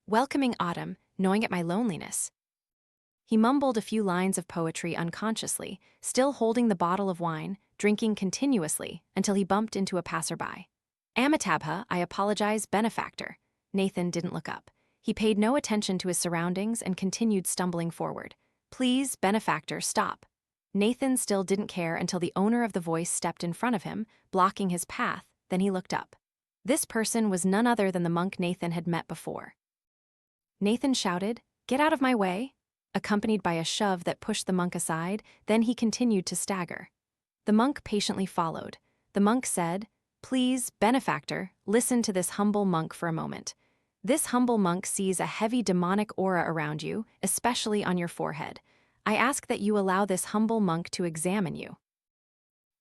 Welcoming autumn, gnawing at my loneliness. He mumbled a few lines of poetry unconsciously, still holding the bottle of wine, drinking continuously, until he bumped into a passerby. Amitabha, I apologize, benefactor. Nathan didn't look up. He paid no attention to his surroundings and continued stumbling forward. Please, benefactor, stop. Nathan still didn't care until the owner of the voice stepped in front of him, blocking his path, then he looked up. This person was none other than the monk Nathan had met before. Nathan shouted, "Get out of my way!" accompanied by a shove that pushed the monk aside, then he continued to stagger. The monk patiently followed. The monk said, "Please, benefactor, listen to this humble monk for a moment. This humble monk sees a heavy demonic aura around you, especially on your forehead. I ask that you allow this humble monk to examine you."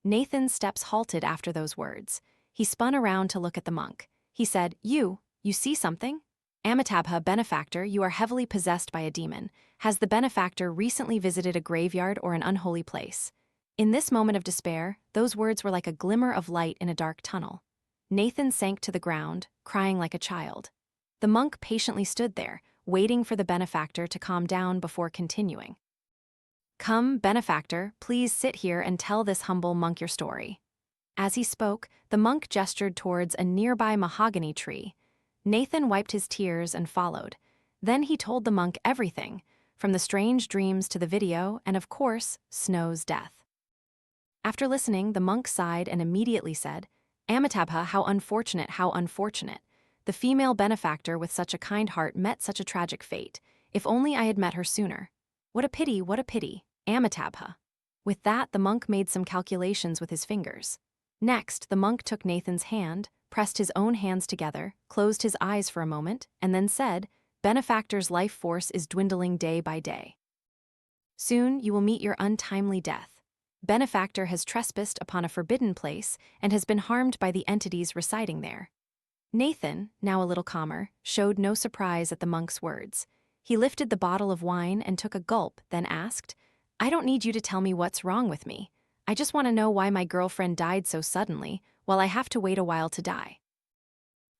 Nathan's steps halted after those words. He spun around to look at the monk. He said, You see something? Amitabha, benefactor, you are heavily possessed by a demon. Has the benefactor recently visited a graveyard or an unholy place? In this moment of despair, those words were like a glimmer of light in a dark tunnel. Nathan sank to the ground, crying like a child. The monk patiently stood there, waiting for the benefactor to calm down before continuing. Come, benefactor, please sit here and tell this humble monk your story. As he spoke, the monk gestured towards a nearby mahogany tree. Nathan wiped his tears and followed. Then he told the monk everything, from the strange dreams to the video and, of course, Snow's death. After listening, the monk sighed and immediately said, Amitabha, how unfortunate, how unfortunate. The female benefactor with such a kind heart met such a tragic fate. If only I had met her sooner. What a pity, Amitabha. With that, the monk made some calculations with his fingers. Next, the monk took Nathan's hand, pressed his own hands together, closed his eyes for a moment, and then said, "Benefactor's life force is dwindling day by day. Soon you will meet your untimely death. Benefactor has trespassed upon a forbidden place and has been harmed by the entities residing there." Nathan, now a little calmer, showed no surprise at the monk's words. He lifted the bottle of wine and took a gulp, then asked, "I don't need you to tell me what's wrong with me. I just want to know why my girlfriend died so suddenly, while I have to wait a while to die."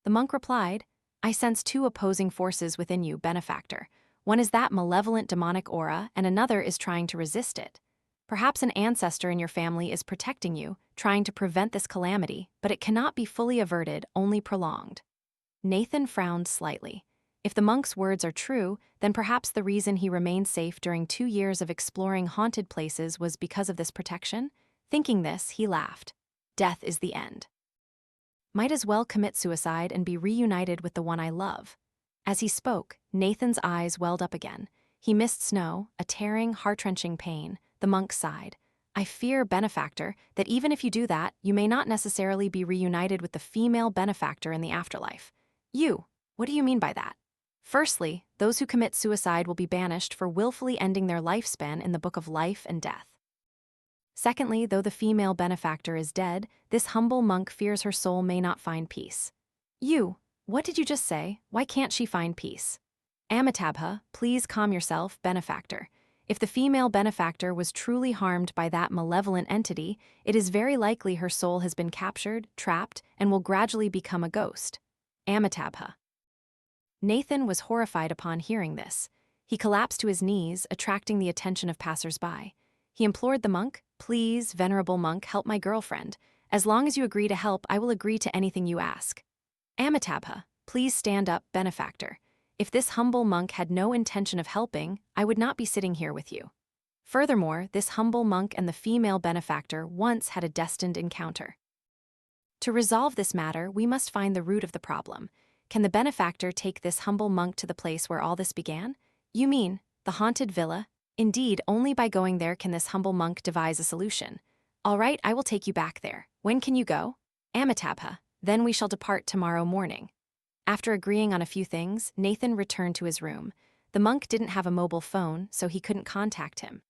The monk replied, "I sense two opposing forces within you, Benefactor. One is that malevolent demonic aura, and another is trying to resist it. Perhaps an ancestor in your family is protecting you, trying to prevent this calamity, but it cannot be fully averted, only prolonged." Nathan frowned slightly. If the monk's words are true, then perhaps the reason he remained safe during 2 years of exploring haunted places was because of this protection? Thinking this, he laughed. "Death is the end. Might as well commit suicide and be reunited with the one I love." As he spoke, Nathan's eyes welled up again. He missed Snow, a tearing, heart-wrenching pain. The monk sighed. "I fear, Benefactor, that even if you do that, you may not necessarily be reunited with the female benefactor in the afterlife." What do you mean by that?" "Firstly, those who commit suicide will be banished for willfully ending their lifespan in the Book of Life and Death. Secondly, though the female benefactor is dead, this humble monk fears her soul may not find peace." What did you just say? Why can't she find peace?" "Amitabha, please calm yourself, Benefactor. If the female benefactor was truly harmed by that malevolent entity, it is very likely her soul has been captured, trapped, and will gradually become a ghost. Amitabha." Nathan was horrified upon hearing this. He collapsed to his knees, attracting the attention of passers-by. He implored the monk, "Please, venerable monk, help my girlfriend. As long as you agree to help, I will agree to anything you ask." "Amitabha, please stand up, Benefactor. If this humble monk had no intention of helping, I would not be sitting here with you. Furthermore, this humble monk and the female benefactor once had a destined encounter. To resolve this matter, we must find the root of the problem. Can the benefactor take this humble monk to the place where all this began?" "You mean, the haunted villa?" "Indeed, only by going there can this humble monk devise a solution." "All right, I will take you back there. When can you go?" "Amitabha, then we shall depart tomorrow morning." After agreeing on a few things, Nathan returned to his room. The monk didn't have a mobile phone, so he couldn't contact him.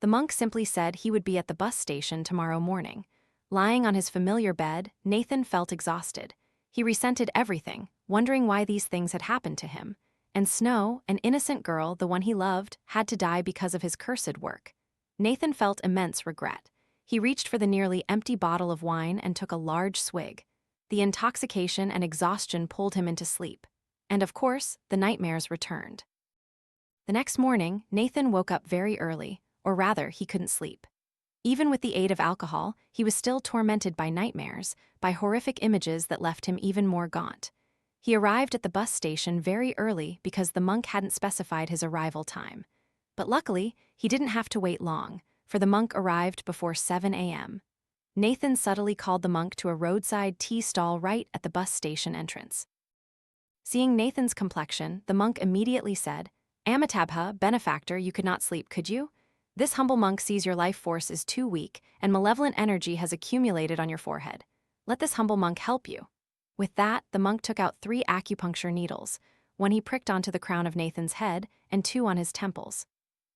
The monk simply said he would be at the bus station tomorrow morning. Lying on his familiar bed, Nathan felt exhausted. He resented everything, wondering why these things had happened to him. And Snow, an innocent girl, the one he loved, had to die because of his cursed work. Nathan felt immense regret. He reached for the nearly empty bottle of wine and took a large swig. The intoxication and exhaustion pulled him into sleep. And of course, the nightmares returned. The next morning, Nathan woke up very early, or rather, he couldn't sleep. Even with the aid of alcohol, he was still tormented by nightmares, by horrific images that left him even more gaunt. He arrived at the bus station very early because the monk hadn't specified his arrival time. But luckily, he didn't have to wait long, for the monk arrived before 7 a.m. Nathan subtly called the monk to a roadside tea stall right at the bus station entrance. Seeing Nathan's complexion, the monk immediately said, "Amitabha, benefactor, you could not sleep, could you? This humble monk sees your life force is too weak, and malevolent energy has accumulated on your forehead. Let this humble monk help you." With that, the monk took out 3 acupuncture needles, one he pricked onto the crown of Nathan's head, and 2 on his temples.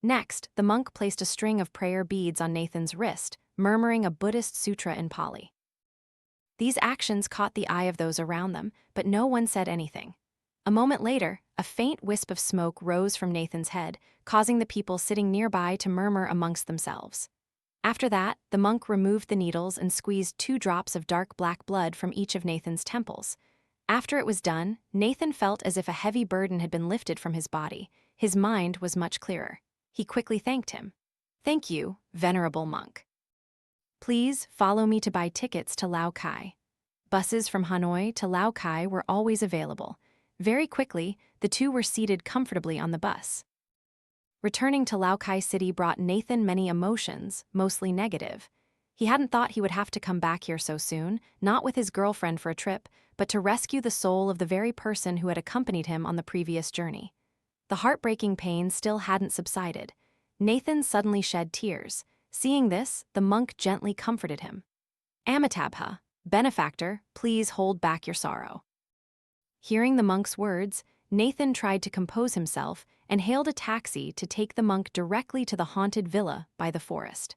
Next, the monk placed a string of prayer beads on Nathan's wrist, murmuring a Buddhist sutra in Pali. These actions caught the eye of those around them, but no one said anything. A moment later, a faint wisp of smoke rose from Nathan's head, causing the people sitting nearby to murmur amongst themselves. After that, the monk removed the needles and squeezed 2 drops of dark black blood from each of Nathan's temples. After it was done, Nathan felt as if a heavy burden had been lifted from his body. His mind was much clearer. He quickly thanked him. "Thank you, venerable monk. Please follow me to buy tickets to Lao Cai." Buses from Hanoi to Lao Cai were always available. Very quickly, the two were seated comfortably on the bus. Returning to Lao Cai City brought Nathan many emotions, mostly negative. He hadn't thought he would have to come back here so soon, not with his girlfriend for a trip, but to rescue the soul of the very person who had accompanied him on the previous journey. The heartbreaking pain still hadn't subsided. Nathan suddenly shed tears. Seeing this, the monk gently comforted him. "Amitabha, "Benefactor, please hold back your sorrow." Hearing the monk's words, Nathan tried to compose himself and hailed a taxi to take the monk directly to the haunted villa by the forest.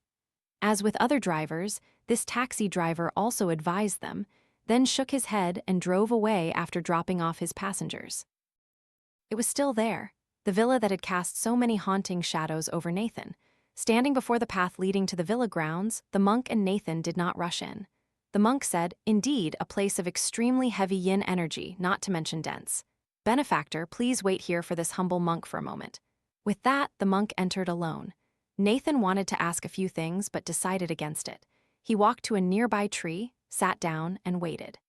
As with other drivers, this taxi driver also advised them, then shook his head and drove away after dropping off his passengers. It was still there, the villa that had cast so many haunting shadows over Nathan. Standing before the path leading to the villa grounds, the monk and Nathan did not rush in. The monk said, "Indeed, a place of extremely heavy yin energy, not to mention dense. Benefactor, please wait here for this humble monk for a moment." With that, the monk entered alone. Nathan wanted to ask a few things but decided against it. He walked to a nearby tree, sat down, and waited.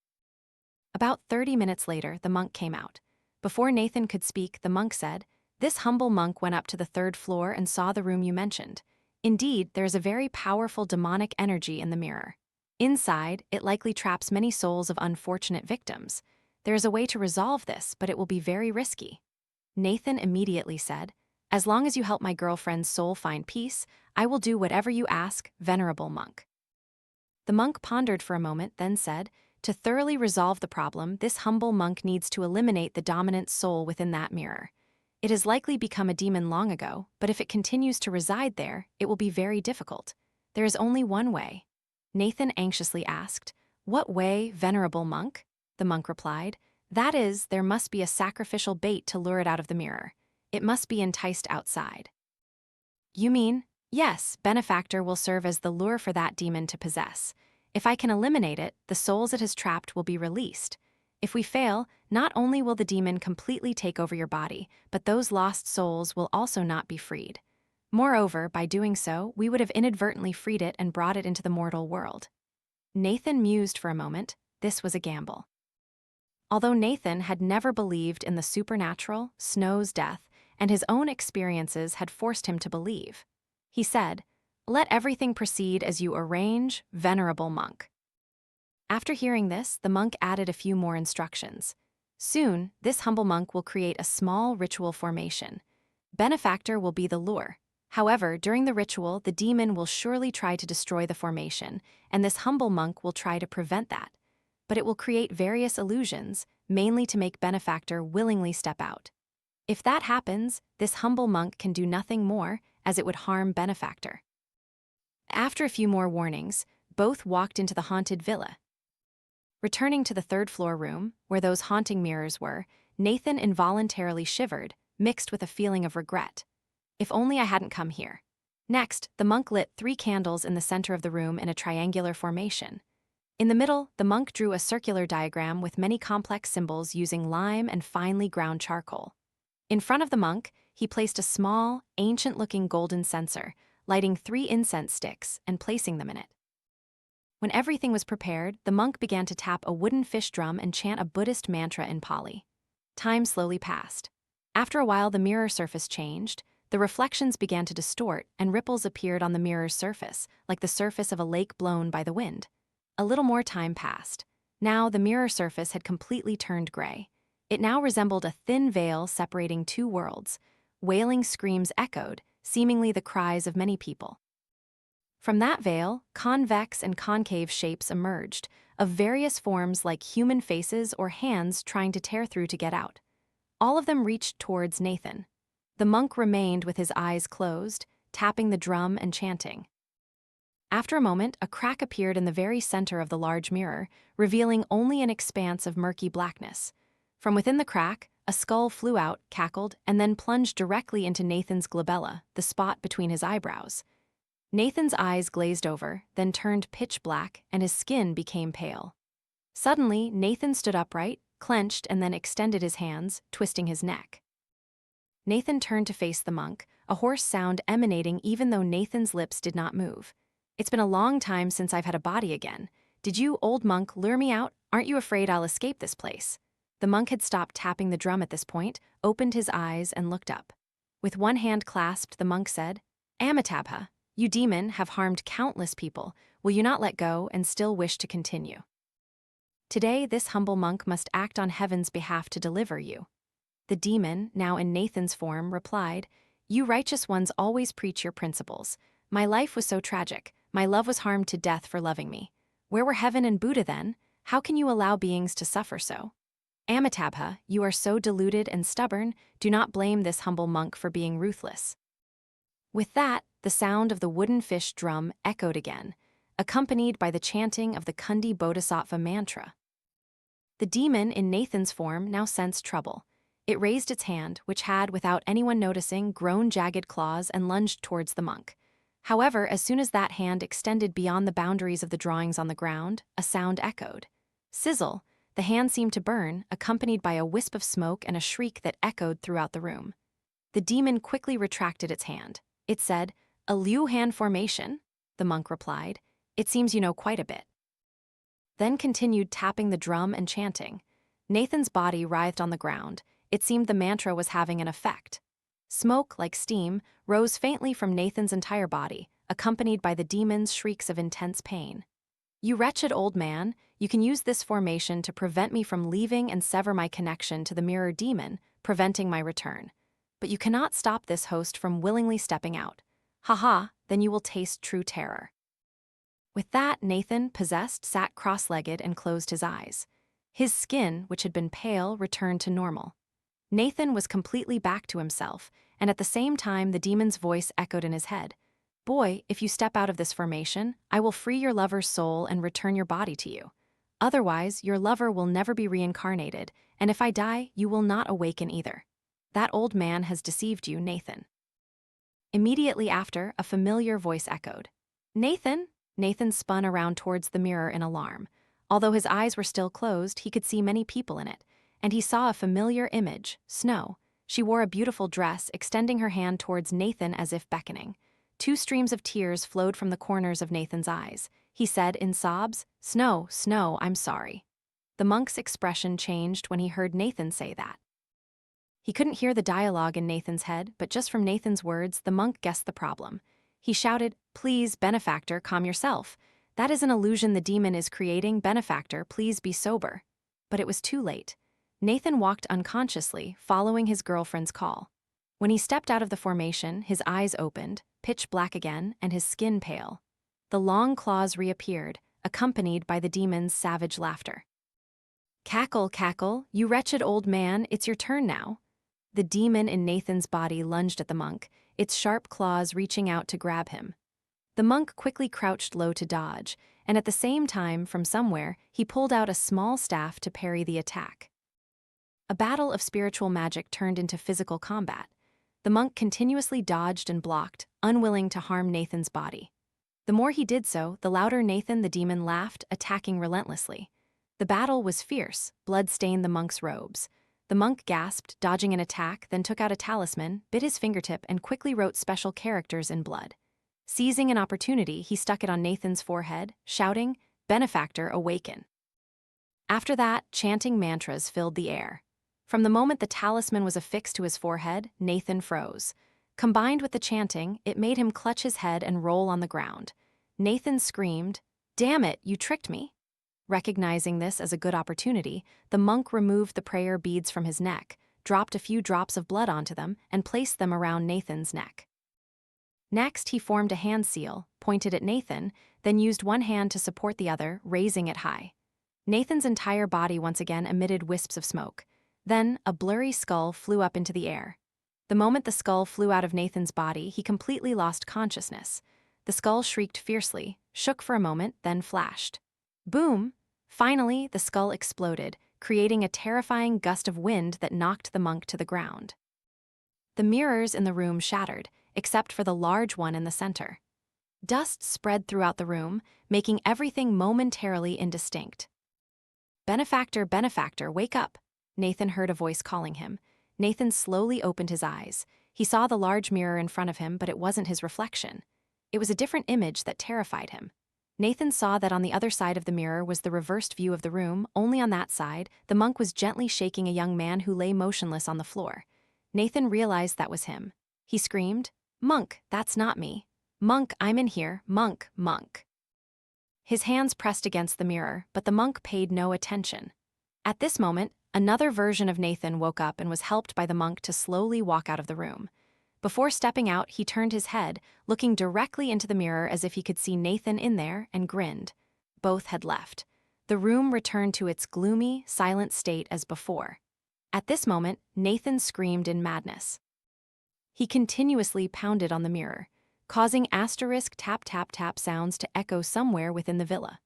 About 30 minutes later, the monk came out. Before Nathan could speak, the monk said, "This humble monk went up to the 3rd floor and saw the room you mentioned. Indeed, there is a very powerful demonic energy in the mirror. Inside, it likely traps many souls of unfortunate victims. There is a way to resolve this, but it will be very risky." Nathan immediately said, "As long as you help my girlfriend's soul find peace, I will do whatever you ask, venerable monk." The monk pondered for a moment, then said, "To thoroughly resolve the problem, this humble monk needs to eliminate the dominant soul within that mirror. It has likely become a demon long ago, but if it continues to reside there, it will be very difficult. There is only one way." Nathan anxiously asked, "What way, venerable monk?" The monk replied, "That is, there must be a sacrificial bait to lure it out of the mirror. It must be enticed outside." "You mean?" "Yes, benefactor will serve as the lure for that demon to possess. If I can eliminate it, the souls it has trapped will be released. If we fail, not only will the demon completely take over your body, but those lost souls will also not be freed. Moreover, by doing so, we would have inadvertently freed it and brought it into the mortal world." Nathan mused for a moment. This was a gamble. Although Nathan had never believed in the supernatural, Snow's death, and his own experiences had forced him to believe, he said, "Let everything proceed as you arrange, venerable monk." After hearing this, the monk added a few more instructions. Soon, this humble monk will create a small ritual formation. Benefactor will be the lure. However, during the ritual, the demon will surely try to destroy the formation, and this humble monk will try to prevent that. But it will create various illusions, mainly to make Benefactor willingly step out. If that happens, this humble monk can do nothing more, as it would harm Benefactor. After a few more warnings, both walked into the haunted villa. Returning to the 3rd floor room, where those haunting mirrors were, Nathan involuntarily shivered, mixed with a feeling of regret. If only I hadn't come here. Next, the monk lit 3 candles in the center of the room in a triangular formation. In the middle, the monk drew a circular diagram with many complex symbols using lime and finely ground charcoal. In front of the monk, he placed a small, ancient-looking golden censer, lighting 3 incense sticks and placing them in it. When everything was prepared, the monk began to tap a wooden fish drum and chant a Buddhist mantra in Pali. Time slowly passed. After a while, the mirror surface changed. The reflections began to distort, and ripples appeared on the mirror's surface, like the surface of a lake blown by the wind. A little more time passed. Now, the mirror surface had completely turned gray. It now resembled a thin veil separating 2 worlds. Wailing screams echoed, seemingly the cries of many people. From that veil, convex and concave shapes emerged, of various forms like human faces or hands trying to tear through to get out. All of them reached towards Nathan. The monk remained with his eyes closed, tapping the drum and chanting. After a moment, a crack appeared in the very center of the large mirror, revealing only an expanse of murky blackness. From within the crack, a skull flew out, cackled, and then plunged directly into Nathan's glabella, the spot between his eyebrows. Nathan's eyes glazed over, then turned pitch black, and his skin became pale. Suddenly, Nathan stood upright, clenched, and then extended his hands, twisting his neck. Nathan turned to face the monk, a hoarse sound emanating even though Nathan's lips did not move. "It's been a long time since I've had a body again. Did you, old monk, lure me out? Aren't you afraid I'll escape this place?" The monk had stopped tapping the drum at this point, opened his eyes, and looked up. With one hand clasped, the monk said, "Amitabha, you demon have harmed countless people. Will you not let go and still wish to continue? Today, this humble monk must act on heaven's behalf to deliver you." The demon, now in Nathan's form, replied, "You righteous ones always preach your principles. My life was so tragic. My love was harmed to death for loving me. Where were heaven and Buddha then? How can you allow beings to suffer so? Amitabha, you are so deluded and stubborn, do not blame this humble monk for being ruthless. With that, the sound of the wooden fish drum echoed again, accompanied by the chanting of the Kundi Bodhisattva mantra. The demon in Nathan's form now sensed trouble. It raised its hand, which had, without anyone noticing, grown jagged claws and lunged towards the monk. However, as soon as that hand extended beyond the boundaries of the drawings on the ground, a sound echoed. Sizzle! The hand seemed to burn, accompanied by a wisp of smoke and a shriek that echoed throughout the room. The demon quickly retracted its hand. It said, "A Liu hand formation?" The monk replied. "It seems you know quite a bit." Then continued tapping the drum and chanting. Nathan's body writhed on the ground. It seemed the mantra was having an effect. Smoke, like steam, rose faintly from Nathan's entire body, accompanied by the demon's shrieks of intense pain. "You wretched old man, you can use this formation to prevent me from leaving and sever my connection to the mirror demon, preventing my return. But you cannot stop this host from willingly stepping out. Ha, then you will taste true terror." With that, Nathan, possessed, sat cross-legged and closed his eyes. His skin, which had been pale, returned to normal. Nathan was completely back to himself, and at the same time the demon's voice echoed in his head. "Boy, if you step out of this formation, I will free your lover's soul and return your body to you. Otherwise, your lover will never be reincarnated, and if I die, you will not awaken either. That old man has deceived you, Nathan." Immediately after, a familiar voice echoed. "Nathan?" Nathan spun around towards the mirror in alarm. Although his eyes were still closed, he could see many people in it, and he saw a familiar image, Snow. She wore a beautiful dress, extending her hand towards Nathan as if beckoning. 2 streams of tears flowed from the corners of Nathan's eyes. He said in sobs, "Snow, Snow, I'm sorry." The monk's expression changed when he heard Nathan say that. He couldn't hear the dialogue in Nathan's head, but just from Nathan's words, the monk guessed the problem. He shouted, "Please, benefactor, calm yourself. That is an illusion the demon is creating. Benefactor, please be sober." But it was too late. Nathan walked unconsciously, following his girlfriend's call. When he stepped out of the formation, his eyes opened, pitch black again, and his skin pale. The long claws reappeared, accompanied by the demon's savage laughter. "Cackle, cackle, you wretched old man, it's your turn now." The demon in Nathan's body lunged at the monk, its sharp claws reaching out to grab him. The monk quickly crouched low to dodge, and at the same time, from somewhere, he pulled out a small staff to parry the attack. A battle of spiritual magic turned into physical combat. The monk continuously dodged and blocked, unwilling to harm Nathan's body. The more he did so, the louder Nathan the demon laughed, attacking relentlessly. The battle was fierce, blood stained the monk's robes. The monk gasped, dodging an attack, then took out a talisman, bit his fingertip, and quickly wrote special characters in blood. Seizing an opportunity, he stuck it on Nathan's forehead, shouting, "Benefactor, awaken." After that, chanting mantras filled the air. From the moment the talisman was affixed to his forehead, Nathan froze. Combined with the chanting, it made him clutch his head and roll on the ground. Nathan screamed, "Damn it, you tricked me." Recognizing this as a good opportunity, the monk removed the prayer beads from his neck, dropped a few drops of blood onto them, and placed them around Nathan's neck. Next, he formed a hand seal, pointed at Nathan, then used one hand to support the other, raising it high. Nathan's entire body once again emitted wisps of smoke. Then, a blurry skull flew up into the air. The moment the skull flew out of Nathan's body, he completely lost consciousness. The skull shrieked fiercely, shook for a moment, then flashed. Boom! Finally, the skull exploded, creating a terrifying gust of wind that knocked the monk to the ground. The mirrors in the room shattered, except for the large one in the center. Dust spread throughout the room, making everything momentarily indistinct. "Benefactor, benefactor, wake up!" Nathan heard a voice calling him. Nathan slowly opened his eyes. He saw the large mirror in front of him, but it wasn't his reflection. It was a different image that terrified him. Nathan saw that on the other side of the mirror was the reversed view of the room. Only on that side, the monk was gently shaking a young man who lay motionless on the floor. Nathan realized that was him. He screamed, "Monk, that's not me. Monk, I'm in here. Monk, monk." His hands pressed against the mirror, but the monk paid no attention. At this moment, another version of Nathan woke up and was helped by the monk to slowly walk out of the room. Before stepping out, he turned his head, looking directly into the mirror as if he could see Nathan in there, and grinned. both had left. The room returned to its gloomy, silent state as before. At this moment, Nathan screamed in madness. He continuously pounded on the mirror, causing asterisk tap-tap-tap sounds to echo somewhere within the villa.